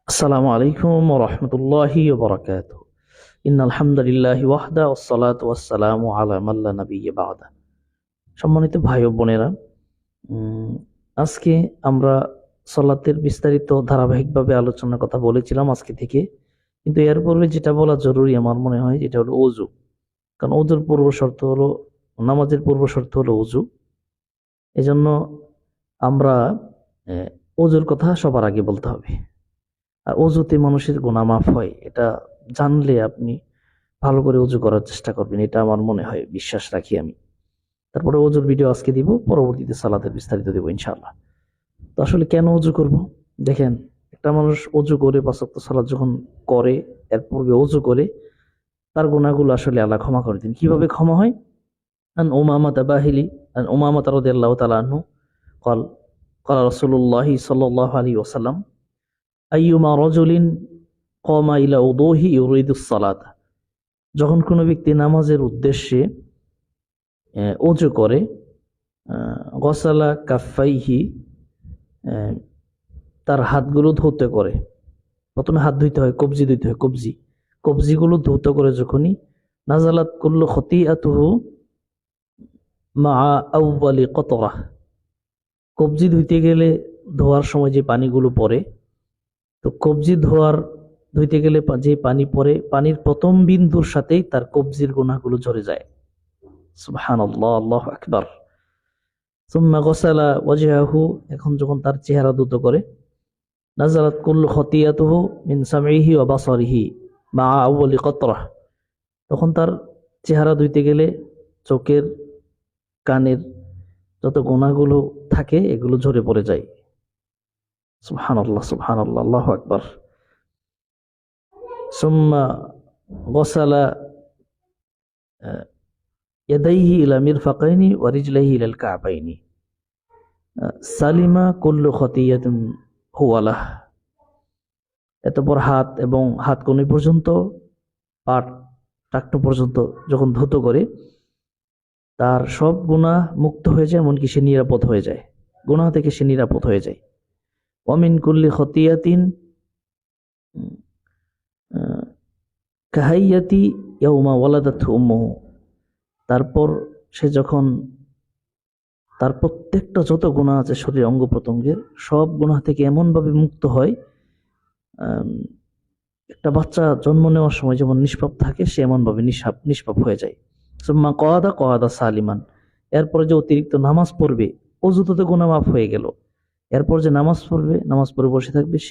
আসসালামু আলাইকুম ওয়া রাহমাতুল্লাহি ওয়া বারাকাতুহু। ইন্নাল হামদুলিল্লাহি ওয়াহদা ওয়াসসালাতু ওয়াসসালামু আলা মান লা নাবিয়্যা বা'দা। সম্মানিত ভাই ও বোনেরা, উম, আজকে আমরা সালাতের বিস্তারিত ধারাবাহিকভাবে আলোচনার কথা বলেছিলাম আজকে থেকে। কিন্তু এর পূর্বে যেটা বলা জরুরি আমার মনে হয় যেটা হলো ওযু। কারণ ওযুর পূর্ব শর্ত হলো, নামাজের পূর্ব শর্ত হলো ওযু। এজন্য আমরা আহ, ওযুর কথা সবার আগে বলতে হবে। আর অজুতে মানুষের গুনাহ মাফ হয়, এটা জানলে আপনি ভালো করে অজু করার চেষ্টা করবেন, এটা আমার মনে হয়, বিশ্বাস রাখি আমি। তারপরে অজুর ভিডিও আজকে দিব, পরবর্তীতে সালাতের বিস্তারিত দিব ইনশাআল্লাহ। তো আসলে কেন অজু করব? দেখেন, একটা মানুষ অজু করে ৫ ওয়াক্ত সালাত যখন করে, এর পূর্বে অজু করে, তার গুনাহগুলো আসলে আল্লাহ ক্ষমা করে দিন। কিভাবে ক্ষমা হয়? আন উমামা তাবাহিলি আন উমামা রাদিয়াল্লাহু তাআলা আনহু قال قال رسول الله صلى الله عليه وسلم আইয়ুমা রাজুলিন ক্বামা ইলা উযুহি ইউরিদুস সালাত, যখন কোনো ব্যক্তি নামাজের উদ্দেশ্যে ওযু করে, গসালা কাফাইহি, তার হাতগুলো ধৌত করে। প্রথমে হাত ধুইতে হয়, কবজি ধুইতে হয়, কবজিগুলো ধৌত করে যখনই, নাজালাত কুল্লু খতিআতুহু মা আউয়ালি কতরাহ, কবজি ধুইতে গেলে ধোয়ার সময় যে পানিগুলো পড়ে, তো কবজি ধুইতে গেলে যে পানি পড়ে, পানির প্রথম বিন্দুর সাথেই তার কবজির গুনাহগুলো ঝরে যায়। সুবহানাল্লাহ, আল্লাহু আকবার। সুম্মা গসালা ওয়াজহাহু, এখন যখন তার চেহারা ধৌত করে, নাজালাত কুল্লু খতিয়াতুহু মিন সামইহি ওয়া বাসারিহি মা আউয়ালি কতরাহ, তখন তার চেহারা ধুইতে গেলে চোখের, কানের যত গুনাহগুলো থাকে এগুলো ঝরে পড়ে যায়। সুবহানাল্লাহ, সুবহানাল্লাহ, আল্লাহু আকবার। সুম্মা গসালা ইয়াদাইহি ইলা মিরফাকাইনি ওয়া রিজলাইহি ইলাল কা'বাইনি সালিমা কুল্লু খতিয়াতিন হুয়ালাহ, এতপর হাত এবং হাত কনুই পর্যন্ত, পাট টাকটু পর্যন্ত যখন ধৌত করে, তার সব গুনাহ মুক্ত হয়ে যায়, এমনকি সে নিরাপদ হয়ে যায়, গুনাহ থেকে সে নিরাপদ হয়ে যায়। ওয়ামিন কুল্লি খতিয়াতিন কাহাইয়াতি ইয়াউমা ওয়ালাদাতহু উম্মুহু, তারপর সে যখন, তার প্রত্যেকটা যত গুনাহ আছে শরীরের অঙ্গ প্রত্যঙ্গের, সব গুনাহ থেকে এমনভাবে মুক্ত হয়, একটা বাচ্চা জন্ম নেওয়ার সময় যেমন নিষ্পাপ থাকে, সে এমনভাবে নিষ্পাপ হয়ে যায়। সুম্মা কওয়াদা কওয়াদা সালিমান, এরপরে যে অতিরিক্ত নামাজ পড়বে, অযুতে তো গুনাহ মাফ হয়ে গেল, এরপর যে নামাজ পড়বে, নামাজ পড়ে বসে থাকবে, সে